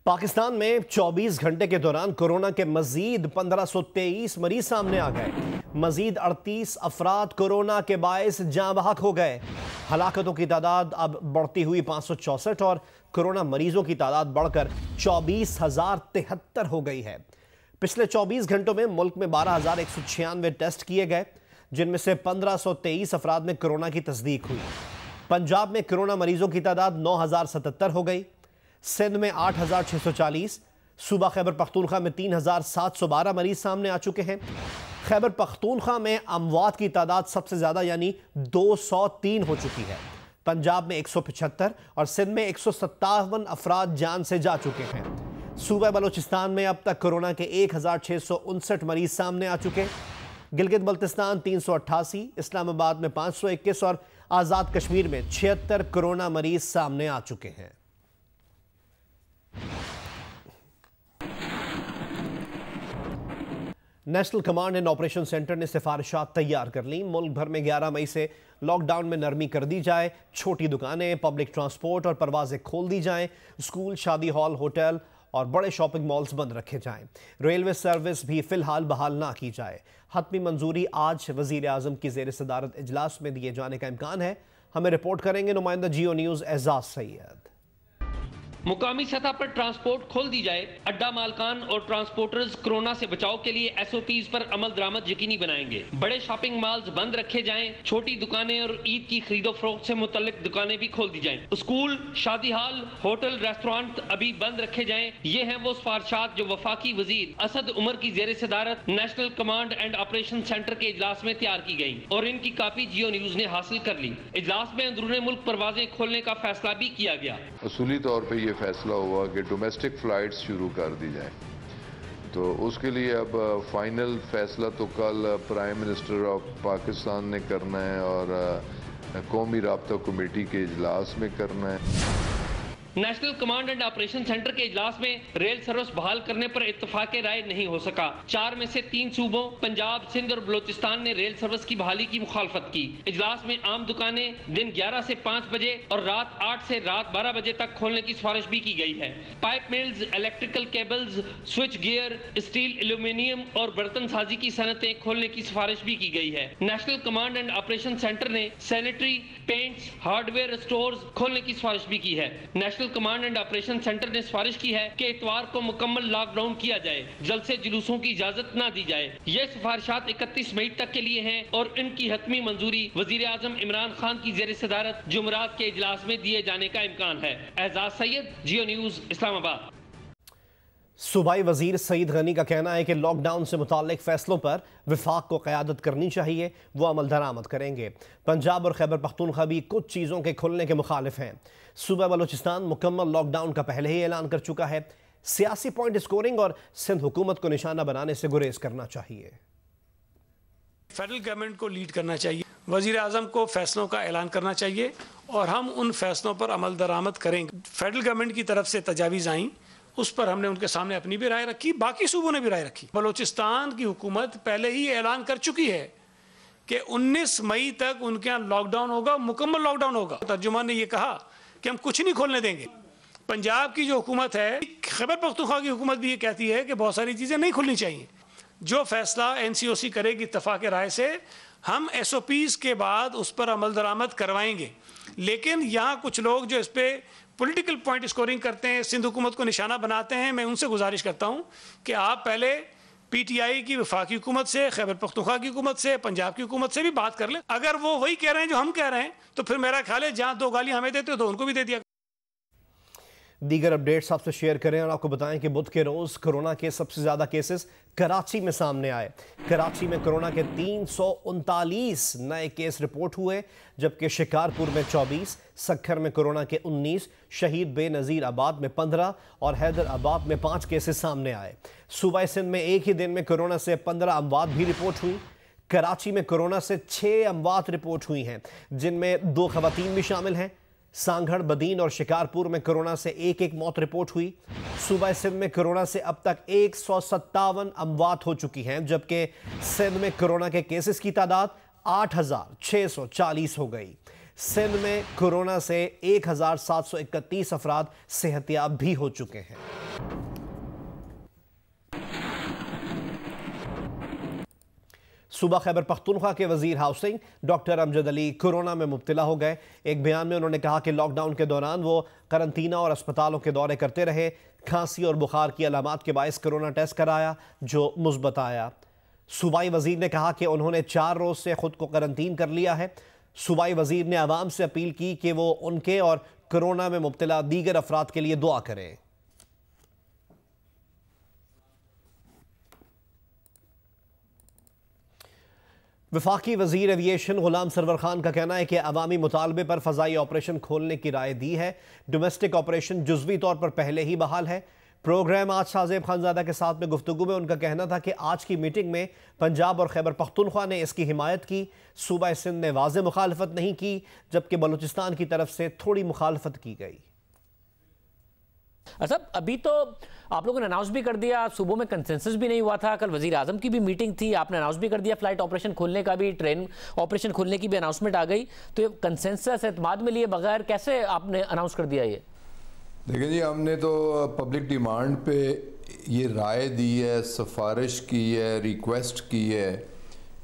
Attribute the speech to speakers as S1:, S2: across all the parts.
S1: पाकिस्तान में 24 घंटे के दौरान कोरोना के मजीद 1523 मरीज सामने आ गए। मजीद 38 अफराद कोरोना के बायस जाँ बहक हो गए। हलाकतों की तादाद अब बढ़ती हुई 564 और कोरोना मरीजों की तादाद बढ़कर 24,073 हो गई है। पिछले 24 घंटों में मुल्क में 12,196 टेस्ट किए गए, जिनमें से 1523 अफराद में कोरोना की तस्दीक हुई। पंजाब में कोरोना मरीजों की तादाद 9,077 हो गई। सिंध में 8,640, सूबा खैबर पख्तूनख्वा में 3,712 मरीज सामने आ चुके हैं। खैबर पख्तूनख्वा में अमवात की तादाद सबसे ज्यादा यानी 203 हो चुकी है। पंजाब में 175 और सिंध में 157 अफराद जान से जा चुके हैं। सूबा बलोचिस्तान में अब तक कोरोना के 1,659 मरीज सामने आ चुके। गिलगित बल्तिस्तान 388, इस्लामाबाद में 521 और आज़ाद कश्मीर में 76 कोरोना मरीज सामने आ चुके हैं। National command and operation centre ने सिफारिशात तैयार कर ली। मुल्क भर में 11 मई से लॉकडाउन में नरमी कर दी जाए। छोटी दुकानें, पब्लिक ट्रांसपोर्ट और परवाजें खोल दी जाएं। स्कूल, शादी हॉल, होटल और बड़े शॉपिंग मॉल्स बंद रखे जाएं। रेलवे सर्विस भी फिलहाल बहाल ना की जाए। हतमी मंजूरी आज वजीर आजम की ज़ेर सदारत इजलास में दिए जाने का इम्कान है। हमें रिपोर्ट करेंगे नुमाइंदा जियो न्यूज़ एजाज सैयद।
S2: मुकामी सतह पर ट्रांसपोर्ट खोल दी जाए। अड्डा मालकान और ट्रांसपोर्टर्स कोरोना से बचाव के लिए SOPs पर अमल दरामद यकीनी बनाएंगे। बड़े शॉपिंग मॉल्स बंद रखे जाएं। छोटी दुकानें और ईद की खरीदो फरोख्त से मुतल्लिक दुकानें भी खोल दी जाएं। स्कूल, शादी हॉल, होटल, रेस्टोरेंट अभी बंद रखे जाएं। ये हैं वो सिफारिशात जो वफाकी वजीर असद उमर की जेर सदारत national command and operation centre के इजलास में तैयार की गई और इनकी कापी जियो न्यूज ने हासिल कर ली। इजलास में अंदरूनी मुल्क परवाजें खोलने का फैसला भी किया गया।
S3: असूली तौर पर यह फैसला हुआ कि डोमेस्टिक फ़्लाइट्स शुरू कर दी जाए, तो उसके लिए अब फाइनल फैसला तो कल प्राइम मिनिस्टर ऑफ पाकिस्तान ने करना है और कौमी राब्ता कमेटी के इजलास में करना है।
S2: National command and operation centre के इजलास में रेल सर्विस बहाल करने पर इत्तेफाक राय नहीं हो सका। 4 में से 3 सूबों पंजाब, सिंध और बलोचिस्तान ने रेल सर्विस की बहाली की मुखालफत की। इजलास में आम दुकानें दिन 11 से 5 बजे और रात 8 से रात 12 बजे तक खोलने की सिफारिश भी की गई है। Pipe mills, electrical cables, switch gear, steel, aluminium और बर्तन साजी की सनतें खोलने की सिफारिश भी की गई है। National command and operation centre ने सैनिटरी, पेंट्स, हार्डवेयर स्टोर्स खोलने की सिफारिश भी की है। National command and operation centre ने सिफारिश की है कि इतवार को मुकम्मल लॉकडाउन किया जाए, जलसे जुलूसों की इजाजत न दी जाए। ये सिफारिशात 31 मई तक के लिए हैं और इनकी हतमी मंजूरी वजीर आजम इमरान खान की जेर सदारत जुमरात के इजलास में दिए जाने का इम्कान है। एजाज सैयद, जियो न्यूज, इस्लामाबाद।
S1: सूबाई वजीर सईद गनी का कहना है कि लॉकडाउन से मुताल्लिक फैसलों पर विफाक को क़यादत करनी चाहिए, वो अमल दरामद करेंगे। पंजाब और खैबर पख्तूनख्वा भी कुछ चीज़ों के खुलने के मुखालिफ हैं। सूबा बलोचिस्तान मुकम्मल लॉकडाउन का पहले ही ऐलान कर चुका है। सियासी पॉइंट स्कोरिंग और सिंध हुकूमत को निशाना बनाने से गुरेज करना चाहिए।
S4: फेडरल गवर्नमेंट को लीड करना चाहिए, वजीर आजम को फैसलों का ऐलान करना चाहिए और हम उन फैसलों पर अमल दरामद करेंगे। फेडरल गवर्नमेंट की तरफ से तजावीज़ आई, उस पर हमने उनके सामने अपनी भी राय रखी, बाकी सूबों ने भी राय रखी। बलोचिस्तान की हुकूमत पहले ही ऐलान कर चुकी है कि 19 मई तक उनके यहाँ लॉकडाउन होगा, मुकम्मल लॉकडाउन होगा। तर्जुमान ने यह कहा कि हम कुछ नहीं खोलने देंगे। पंजाब की जो हुकूमत है, खैबर पख्तूनख्वा की हुकूमत भी ये कहती है कि बहुत सारी चीज़ें नहीं खुलनी चाहिए। जो फैसला NCOC करेगी इत्तफाक राय से, हम SOPs के बाद उस पर अमल दरामद करवाएंगे। लेकिन यहाँ कुछ लोग जो इस पर पॉलिटिकल पॉइंट स्कोरिंग करते हैं, सिंध हुकूमत को निशाना बनाते हैं, मैं उनसे गुजारिश करता हूँ कि आप पहले PTI की वफाकी हुकूमत से, खैबर पख्तूनख्वा की हुकूमत से, पंजाब की हुकूमत से भी बात कर लें। अगर वो वही कह रहे हैं जो हम कह रहे हैं, तो फिर मेरा ख्याल है जहाँ 2 गालियाँ हमें देते हो तो उनको भी दे दिया।
S1: दीगर अपडेट्स आपसे शेयर करें और आपको बताएं कि बुध के रोज़ कोरोना के सबसे ज़्यादा केसेस कराची में सामने आए। कराची में कोरोना के 339 नए केस रिपोर्ट हुए, जबकि शिकारपुर में 24, सक्खर में कोरोना के 19, शहीद बेनज़ीर आबाद में 15 और हैदराबाद में 5 केसेस सामने आए। सूबाई सिंध में एक ही दिन में कोरोना से 15 अमवात भी रिपोर्ट हुई। कराची में कोरोना से 6 अमवात रिपोर्ट हुई हैं, जिनमें 2 खवातीन भी शामिल हैं। सांगढ़, बदीन और शिकारपुर में कोरोना से एक मौत रिपोर्ट हुई। सूबा सिंध में कोरोना से अब तक 157 अमवात हो चुकी हैं, जबकि सिंध में कोरोना के केसेस की तादाद 8,640 हो गई। सिंध में कोरोना से 1,731 अफराद सेहतयाब भी हो चुके हैं। सूबा खैबर पख्तूनख्वा के वजीर housing doctor Amjad Ali corona में मुब्तला हो गए। एक बयान में उन्होंने कहा कि लॉकडाउन के दौरान वो करंतना और अस्पतालों के दौरे करते रहे। खांसी और बुखार की अलामात के बायस कोरोना टेस्ट कराया जो मुस्बत आया। सूबाई वजीर ने कहा कि उन्होंने 4 रोज से खुद को करंतीन कर लिया है। सूबाई वजीर ने आवाम से अपील की कि वो उनके और कोरोना में मुब्तला दीगर अफराद के लिए दुआ करें। वफाकी वजीर एविएशन गुलाम सरवर खान का कहना है कि अवामी मुतालबे पर फ़ज़ाई ऑपरेशन खोलने की राय दी है। डोमेस्टिक ऑपरेशन जुज़वी तौर पर पहले ही बहाल है। प्रोग्राम आज शाहजेब खानजादा के साथ में गुफ्तगू में उनका कहना था कि आज की मीटिंग में पंजाब और खैबर पख्तूनख्वा ने इसकी हिमायत की। सूबा सिंध ने वाज़ेह मुखालफत नहीं की, जबकि बलूचिस्तान की तरफ से थोड़ी मुखालफत की गई।
S5: अच्छा, अभी तो आप लोगों ने अनाउंस भी कर दिया, सूबों में कंसेंसस भी नहीं हुआ था। कल वजीर आजम की भी मीटिंग थी, आपने अनाउंस भी कर दिया फ्लाइट ऑपरेशन खोलने का भी, ट्रेन ऑपरेशन खोलने की भी अनाउंसमेंट आ गई। तो ये कंसेंसस एतमाद में लिए बगैर कैसे आपने अनाउंस कर दिया? ये
S6: देखिए जी, हमने तो पब्लिक डिमांड पे ये राय दी है, सिफारिश की है, रिक्वेस्ट की है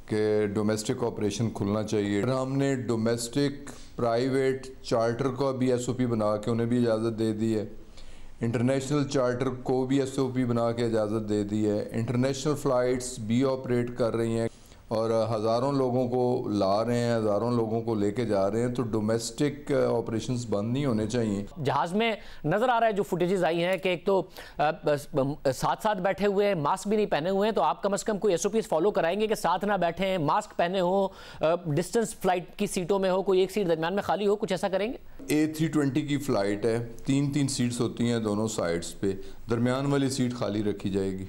S6: कि डोमेस्टिक ऑपरेशन खुलना चाहिए। हमने डोमेस्टिक प्राइवेट चार्टर को भी SOP बना के उन्हें भी इजाज़त दे दी है। इंटरनेशनल चार्टर को भी SOP बना के इजाज़त दे दी है। इंटरनेशनल फ़्लाइट्स भी ऑपरेट कर रही हैं और हज़ारों लोगों को ला रहे हैं, हज़ारों लोगों को लेके जा रहे हैं। तो डोमेस्टिक ऑपरेशंस बंद नहीं होने चाहिए।
S5: जहाज़ में नज़र आ रहा है जो फुटेजेस आई हैं कि एक तो साथ साथ बैठे हुए हैं, मास्क भी नहीं पहने हुए हैं। तो आप कम से कम कोई SOPs फॉलो कराएंगे कि साथ ना बैठे हैं, मास्क पहने हो, डिस्टेंस फ्लाइट की सीटों में हो, कोई एक सीट दरमियान में खाली हो, कुछ ऐसा करेंगे?
S6: A320 की फ़्लाइट है, 3-3 सीट्स होती हैं दोनों साइड्स पे, दरमियान वाली सीट खाली रखी जाएगी।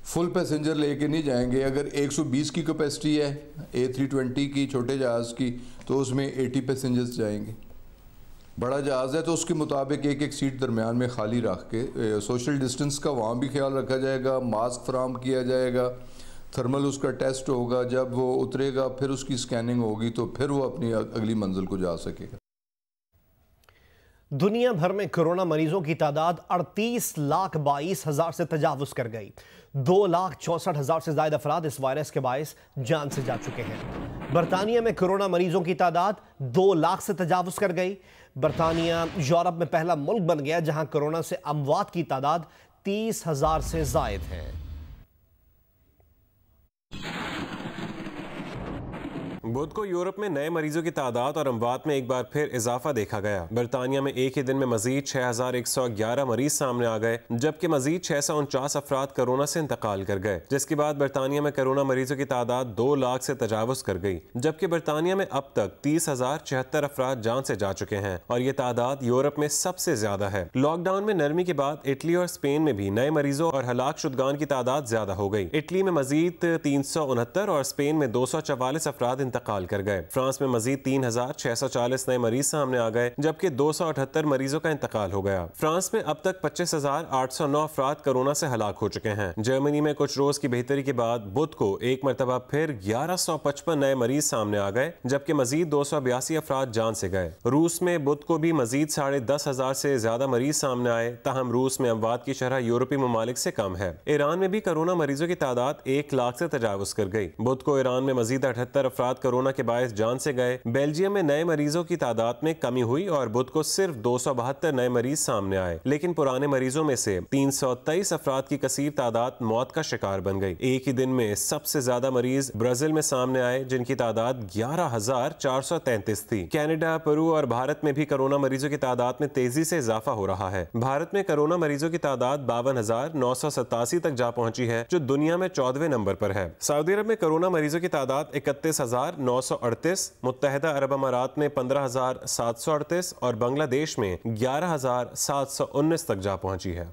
S6: फुल पैसेंजर लेके नहीं जाएंगे। अगर 120 की कैपेसिटी है A320 की छोटे जहाज़ की, तो उसमें 80 पैसेंजर्स जाएंगे। बड़ा जहाज़ है तो उसके मुताबिक एक सीट दरमियान में खाली रख के सोशल डिस्टेंस का वहाँ भी ख्याल रखा जाएगा, मास्क फराम किया जाएगा, थर्मल उसका टेस्ट होगा, जब वो उतरेगा फिर उसकी स्कैनिंग होगी तो फिर वो अपनी अगली मंजिल को जा सकेगा।
S1: दुनिया भर में कोरोना मरीजों की तादाद 38,22,000 से तजावुज कर गई। 2,64,000 से ज्यादा अफराद इस वायरस के बायस जान से जा चुके हैं। बरतानिया में कोरोना मरीजों की तादाद 2 लाख से तजावुज कर गई। बरतानिया यूरोप में पहला मुल्क बन गया जहां कोरोना से अमवात की तादाद 30,000 से जायद है।
S7: बुध को यूरोप में नए मरीजों की तादाद और अमवात में एक बार फिर इजाफा देखा गया। बरतानिया में एक ही दिन में मजीद 6,111 मरीज सामने आ गए, जबकि मजीद 649 अफराद कोरोना से इंतकाल कर गए, जिसके बाद बरतानिया में कोरोना मरीजों की तादाद 2 लाख से तजावुज कर गई। जबकि बरतानिया में अब तक 30,074 अफराद जान से जा चुके हैं और ये तादाद यूरोप में सबसे ज्यादा है। लॉकडाउन में नरमी के बाद इटली और स्पेन में भी नए मरीजों और हलाक शुदगान की तादाद ज्यादा हो गई। इटली में मजीद 369 और स्पेन में 244 अफराद इंतकाल कर गए। फ्रांस में मजीद 3,640 नए मरीज सामने आ गए, जबकि 278 मरीजों का इंतकाल हो गया। फ्रांस में अब तक 25,809 अफराद कोरोना से हलाक हो चुके हैं। जर्मनी में कुछ रोज की बेहतरी के बाद बुध को एक मरतबा फिर 1155 नए मरीज सामने आ गए, जबकि मजीद 282 अफराद जान से गए। रूस में बुध को भी मजीद 10,500 से ज्यादा मरीज सामने आए, ताहम रूस में अमवात की शरह यूरोपीय ममालिक से कम है। ईरान में भी कोरोना मरीजों की तादाद 1 लाख से तजावुज कर गई। बुध को ईरान में मजीद 78 अफराद कोरोना के बायस जान से गए। बेल्जियम में नए मरीजों की तादाद में कमी हुई और बुध को सिर्फ 272 नए मरीज सामने आए, लेकिन पुराने मरीजों में से 323 अफराद की कसीर तादाद मौत का शिकार बन गई। एक ही दिन में सबसे ज्यादा मरीज ब्राजील में सामने आए, जिनकी तादाद 11,433 थी। कनाडा, पेरू और भारत में भी कोरोना मरीजों की तादाद में तेजी से इजाफा हो रहा है। भारत में कोरोना मरीजों की तादाद 52,987 तक जा पहुंची है, जो दुनिया में 14वें नंबर पर है। सऊदी अरब में कोरोना मरीजों की तादाद 31,938, मुत्तहदा अरब अमारात में 15,738 और बांग्लादेश में 11,719 तक जा पहुंची है।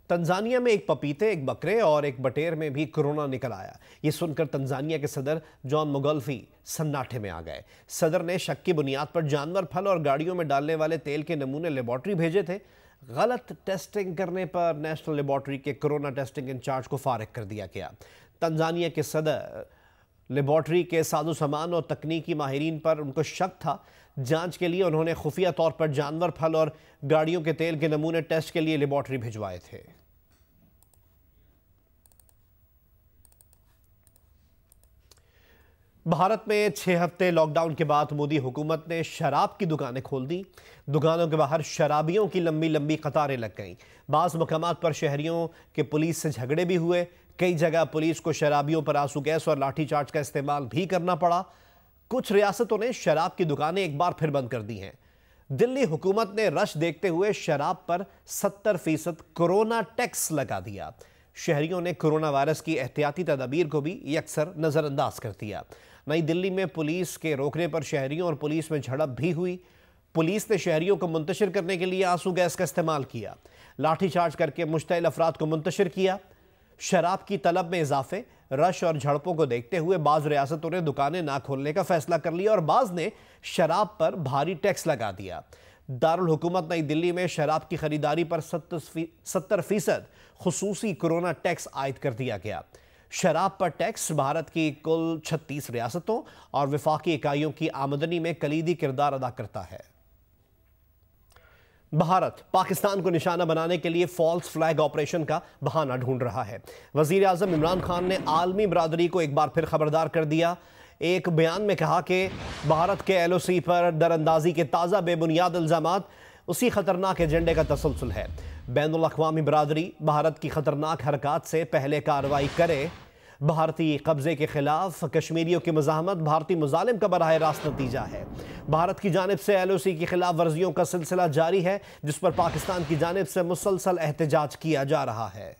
S1: तंजानिया में एक पपीते, एक बकरे और एक बटेर में भी कोरोना निकल आया। ये सुनकर तंजानिया के सदर जॉन मुगल्फी सन्नाटे में आ गए। सदर ने शक की बुनियाद पर जानवर, फल और गाड़ियों में डालने वाले तेल के नमूने लेबॉर्ट्री भेजे थे। गलत टेस्टिंग करने पर नेशनल लेबॉर्ट्री के कोरोना टेस्टिंग इंचार्ज को फारिग कर दिया गया। तंजानिया के सदर लेबॉर्ट्री के साजो सामान और तकनीकी माहिरीन पर उनको शक था, जांच के लिए उन्होंने खुफिया तौर पर जानवर, फल और गाड़ियों के तेल के नमूने टेस्ट के लिए लेबोरेटरी भिजवाए थे। भारत में 6 हफ्ते लॉकडाउन के बाद मोदी हुकूमत ने शराब की दुकानें खोल दी। दुकानों के बाहर शराबियों की लंबी लंबी कतारें लग गईं। बाज़ मकामात पर शहरियों के पुलिस से झगड़े भी हुए। कई जगह पुलिस को शराबियों पर आंसू गैस और लाठीचार्ज का इस्तेमाल भी करना पड़ा। कुछ रियासतों ने शराब की दुकानें एक बार फिर बंद कर दी हैं। दिल्ली हुकूमत ने रश देखते हुए शराब पर 70% कोरोना टैक्स लगा दिया। शहरियों ने कोरोना वायरस की एहतियाती तदाबीर को भी यकसर नजरअंदाज कर दिया। नई दिल्ली में पुलिस के रोकने पर शहरियों और पुलिस में झड़प भी हुई। पुलिस ने शहरियों को मुंतशिर करने के लिए आंसू गैस का इस्तेमाल किया, लाठीचार्ज करके मुश्तइल अफराद को मुंतशिर किया। शराब की तलब में इजाफे, रश और झड़पों को देखते हुए बाज़ रियासतों ने दुकानें ना खोलने का फैसला कर लिया और बाज़ ने शराब पर भारी टैक्स लगा दिया। दारुल हुकूमत नई दिल्ली में शराब की खरीदारी पर 70% खुसूसी कोरोना टैक्स आयद कर दिया गया। शराब पर टैक्स भारत की कुल 36 रियासतों और वफाकी इकाइयों की आमदनी में कलीदी किरदार अदा करता है। भारत पाकिस्तान को निशाना बनाने के लिए फॉल्स फ्लैग ऑपरेशन का बहाना ढूंढ रहा है। वजीर आजम इमरान खान ने आलमी बरादरी को एक बार फिर खबरदार कर दिया। एक बयान में कहा कि भारत के LOC पर दरअंदाजी के ताज़ा बेबुनियाद इल्ज़ामात उसी खतरनाक एजेंडे का तसलसल है। बैनुल अक़वामी बरादरी भारत की खतरनाक हरकत से पहले कार्रवाई करे। भारतीय कब्जे के खिलाफ कश्मीरियों की मज़ाहमत भारतीय मुजालिम का बराह रास्त नतीजा है। भारत की जानिब से LOC की खिलाफ वर्जियों का सिलसिला जारी है, जिस पर पाकिस्तान की जानिब से मुसलसल एहतजाज किया जा रहा है।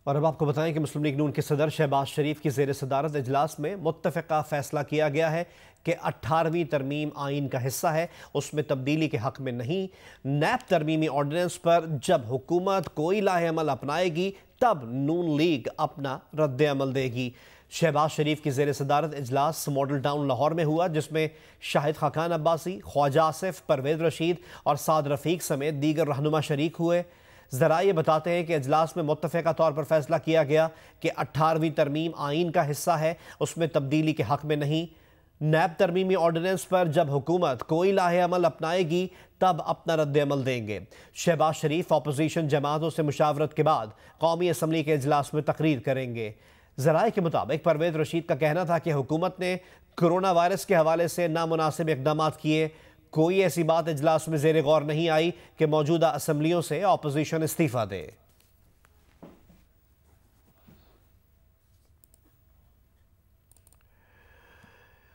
S1: और अब आपको बताएं कि मुस्लिम लीग नून के सदर शहबाज शरीफ की ज़ेर सदारत इजलास में मुत्तफ़िक़ा फैसला किया गया है कि 18वीं तरमीम आइन का हिस्सा है, उसमें तब्दीली के हक़ में नहीं। नैब तरमीमी ऑर्डिनेंस पर जब हुकूमत कोई लाहे-अमल अपनाएगी तब नून लीग अपना रद्द अमल देगी। शहबाज शरीफ की ज़ेर सदारत इजलास मॉडल टाउन लाहौर में हुआ, जिसमें शाहिद खाकान अब्बासी, ख्वाजा आसिफ, परवेज़ रशीद और साद रफ़ीक समेत दीगर रहनुमा शरीक हुए। ज़रा ये बताते हैं कि इजलास में मुत्तफ़िक़ा तौर पर फैसला किया गया कि 18वीं तरमीम आइन का हिस्सा है, उसमें तब्दीली के हक़ में नहीं। नैब तरमीमी ऑर्डिनेंस पर जब हुकूमत कोई लाहे अमल अपनाएगी तब अपना रद्द अमल देंगे। शहबाज शरीफ अपोजिशन जमातों से मुशावरत के बाद कौमी असम्बली के इजलास में तकरीर करेंगे। ज़राए के मुताबिक परवेज़ रशीद का कहना था कि हुकूमत ने कोरोना वायरस के हवाले से नामुनासिब इक़दामात किए। कोई ऐसी बात इजलास में ज़ेर गौर नहीं आई कि मौजूदा असम्बलियों से अपोजिशन इस्तीफ़ा दे।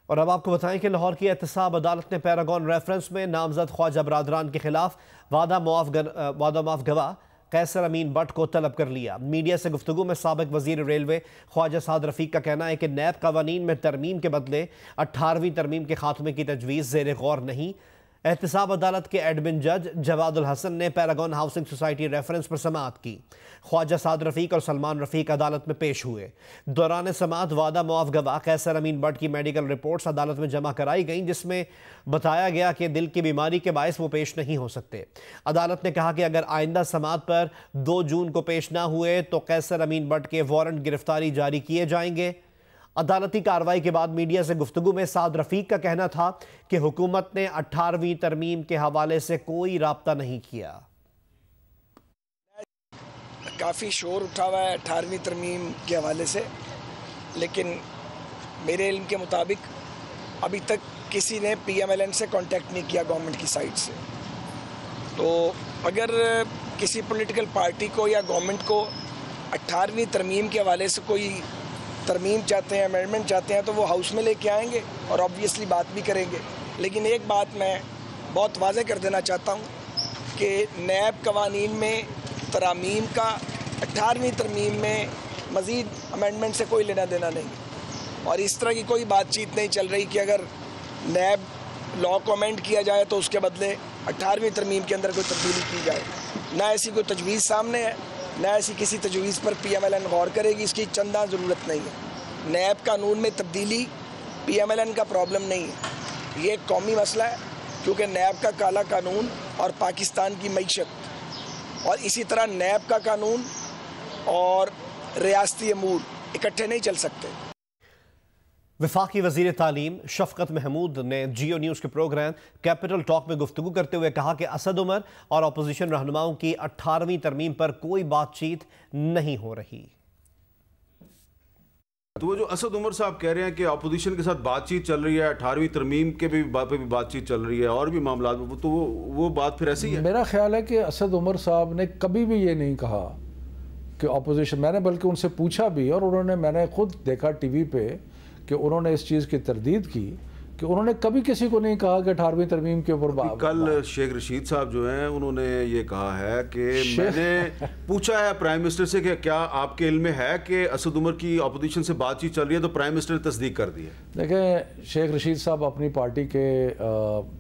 S1: और अब आपको बताएं कि लाहौर की एहतसाब अदालत ने पैरागॉन रेफरेंस में नामजद ख्वाजा बरादरान के खिलाफ वादा माफ गवाह कैसर अमीन बट को तलब कर लिया। मीडिया से गुफ्तगू में साबिक वजीर रेलवे ख्वाजा साद रफ़ीक का कहना है कि नैब कवानीन में तरमीम के बदले 18वीं तरमीम के खात्मे की तजवीज़ ज़ेर गौर नहीं। एहतसाब अदालत के एडमिन जज जवादुल हसन ने पैरागॉन हाउसिंग सोसाइटी रेफरेंस पर समाअत की। ख्वाजा साद रफ़ीक और सलमान रफ़ीक अदालत में पेश हुए। दौरान समाअत वादा मुआफ़ गवाह कैसर अमीन बट की मेडिकल रिपोर्ट्स अदालत में जमा कराई गईं, जिसमें बताया गया कि दिल की बीमारी के बायस वो पेश नहीं हो सकते। अदालत ने कहा कि अगर आइंदा समाअत पर 2 जून को पेश ना हुए तो कैसर अमीन बट के वारंट गिरफ्तारी जारी किए जाएंगे। अदालती कार्रवाई के बाद मीडिया से गुफ्तगू में साद रफ़ीक का कहना था कि हुकूमत ने 18वीं तरमीम के हवाले से कोई राब्ता नहीं किया।
S8: काफ़ी शोर उठा हुआ है 18वीं तरमीम के हवाले से, लेकिन मेरे इल्म के मुताबिक अभी तक किसी ने PMLN से कांटेक्ट नहीं किया गवर्नमेंट की साइड से। तो अगर किसी पॉलिटिकल पार्टी को या गवर्नमेंट को 18वीं तरमीम के हवाले से कोई तरमीम चाहते हैं, अमेंडमेंट चाहते हैं, तो वो हाउस में लेके आएंगे और ऑब्वियसली बात भी करेंगे। लेकिन एक बात मैं बहुत वाज़ेह कर देना चाहता हूँ कि नैब कवानीन में तरामीम का 18वीं तरमीम में मज़ीद अमेंडमेंट से कोई लेना देना नहीं, और इस तरह की कोई बातचीत नहीं चल रही कि अगर नैब लॉ को अमेंड किया जाए तो उसके बदले 18वीं तरमीम के अंदर कोई तब्दीली की जाए। ना ऐसी कोई तजवीज़ सामने है, ना ऐसी किसी तजवीज़ पर PMLN गौर करेगी, इसकी चंदा ज़रूरत नहीं है। नैब कानून में तब्दीली PMLN का प्रॉब्लम नहीं है, ये एक कौमी मसला है, क्योंकि नैब का काला कानून और पाकिस्तान की मईशत और इसी तरह नैब का कानून और रियासती अमूर इकट्ठे नहीं चल सकते।
S1: वफाकी वज़ीर तालीम शफ़क़त महमूद ने जियो न्यूज़ के प्रोग्राम कैपिटल टॉक में गुफ्तगू करते हुए कहा कि असद उमर और अपोजिशन रहनुमाओं की 18वीं तरमीम पर कोई बातचीत नहीं हो रही।
S9: तो वो जो असद उमर साहब कह रहे हैं कि अपोजिशन के साथ बातचीत चल रही है, 18वीं तरमीम के भी बातचीत चल रही है और भी मामला, तो वो बात फिर ऐसी है।
S10: मेरा ख्याल है कि असद उमर साहब ने कभी भी ये नहीं कहा कि अपोजिशन, मैंने बल्कि उनसे पूछा भी और मैंने खुद देखा टीवी पे कि उन्होंने इस चीज़ की तरदीद की कि उन्होंने कभी किसी को नहीं कहा कि 18वीं तरमीम के ऊपर बात।
S9: कल शेख रशीद साहब जो हैं उन्होंने ये कहा है कि मैंने पूछा है प्राइम मिनिस्टर से कि क्या आपके इल्म में है कि असद उमर की अपोजिशन से बातचीत चल रही है, तो प्राइम मिनिस्टर ने तस्दीक कर दी है।
S10: देखें, शेख रशीद साहब अपनी पार्टी के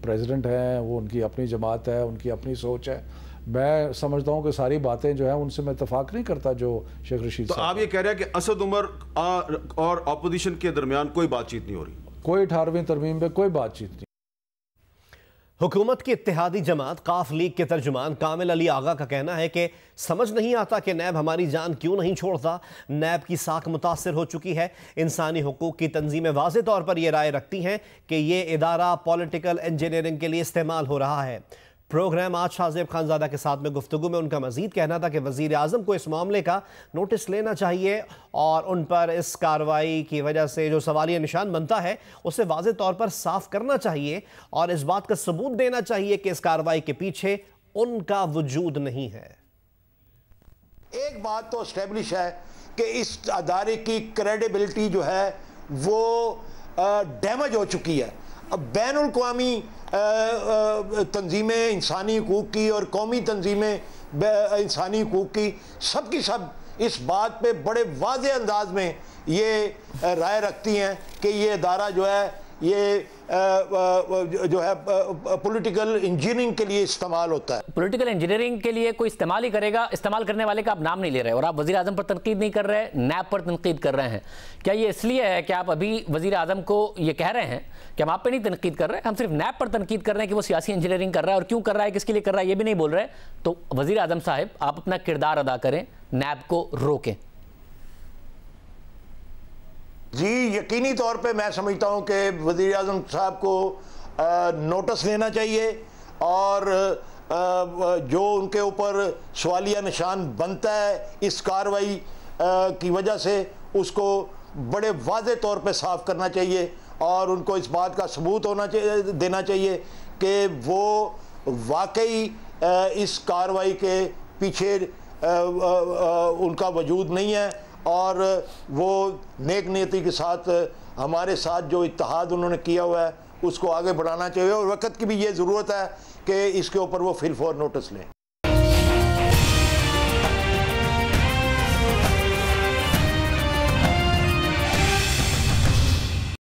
S10: प्रेसिडेंट हैं, वो उनकी अपनी जमात है, उनकी अपनी सोच है। मैं समझता हूँ कि सारी बातें जो है उनसे मैं इत्तेफाक नहीं करता जो शेख रशीद
S9: तो आप ये कह रहे हैं कि असद उमर और अपोजिशन के दरमियान कोई बातचीत नहीं हो रही,
S10: कोई 18वीं तरमीम पे कोई बातचीत नहीं।
S1: हुकूमत की इत्तेहादी जमात काफ लीग के तर्जुमान कामिल अली आगा का कहना है कि समझ नहीं आता कि नैब हमारी जान क्यों नहीं छोड़ता। नैब की साख मुतासर हो चुकी है। इंसानी हुकूक की तंजीमें वाज़े तौर पर यह राय रखती हैं कि यह इदारा पॉलिटिकल इंजीनियरिंग के लिए इस्तेमाल हो रहा है। प्रोग्राम आज शाहजेब खानजादा के साथ में गुफ्तगू में उनका मजीद कहना था कि वज़ीर आज़म को इस मामले का नोटिस लेना चाहिए और उन पर इस कार्रवाई की वजह से जो सवालिया निशान बनता है उसे वाज़े तौर पर साफ करना चाहिए और इस बात का सबूत देना चाहिए कि इस कार्रवाई के पीछे उनका वजूद नहीं है।
S11: एक बात तो एस्टेब्लिश है कि इस अदारे की क्रेडिबिलिटी जो है वो डैमेज हो चुकी है। अब बैनुल अक़वामी तंजीमें इंसानी हकूक़ की और कौमी तंजीमें इंसानी हकूक़ की सबकी सब इस बात पे बड़े वाज़े अंदाज में ये राय रखती हैं कि ये अदारा जो है ये जो है पॉलिटिकल इंजीनियरिंग के लिए इस्तेमाल होता है।
S5: पॉलिटिकल इंजीनियरिंग के लिए कोई इस्तेमाल ही करेगा। इस्तेमाल करने वाले का आप नाम नहीं ले रहे और आप वज़ीर आज़म पर तनकीद नहीं कर रहे, नैब पर तनकीद कर रहे हैं। क्या ये इसलिए है कि आप अभी वज़ीर आज़म को ये कह रहे हैं कि हम आप पे नहीं तनकीद कर रहे, हम सिर्फ नैब पर तनकीद कर रहे हैं कि वो सियासी इंजीनियरिंग कर रहा है और क्यों कर रहा है, किसके लिए कर रहा है, ये भी नहीं बोल रहे? तो वज़ीर आज़म साहब, आप अपना किरदार अदा करें, नैब को रोकें।
S11: जी, यकीनी तौर पे मैं समझता हूँ कि वज़ीर आज़म साहब को नोटिस लेना चाहिए और जो उनके ऊपर सवालिया निशान बनता है इस कार्रवाई की वजह से उसको बड़े वाज़े तौर पे साफ करना चाहिए और उनको इस बात का सबूत होना चाहिए, देना चाहिए कि वो वाकई इस कार्रवाई के पीछे उनका वजूद नहीं है और वो नेक नीयति के साथ हमारे साथ जो इत्तेहाद उन्होंने किया हुआ है उसको आगे बढ़ाना चाहिए और वक्त की भी ये ज़रूरत है कि इसके ऊपर वो फिल फॉर नोटिस लें।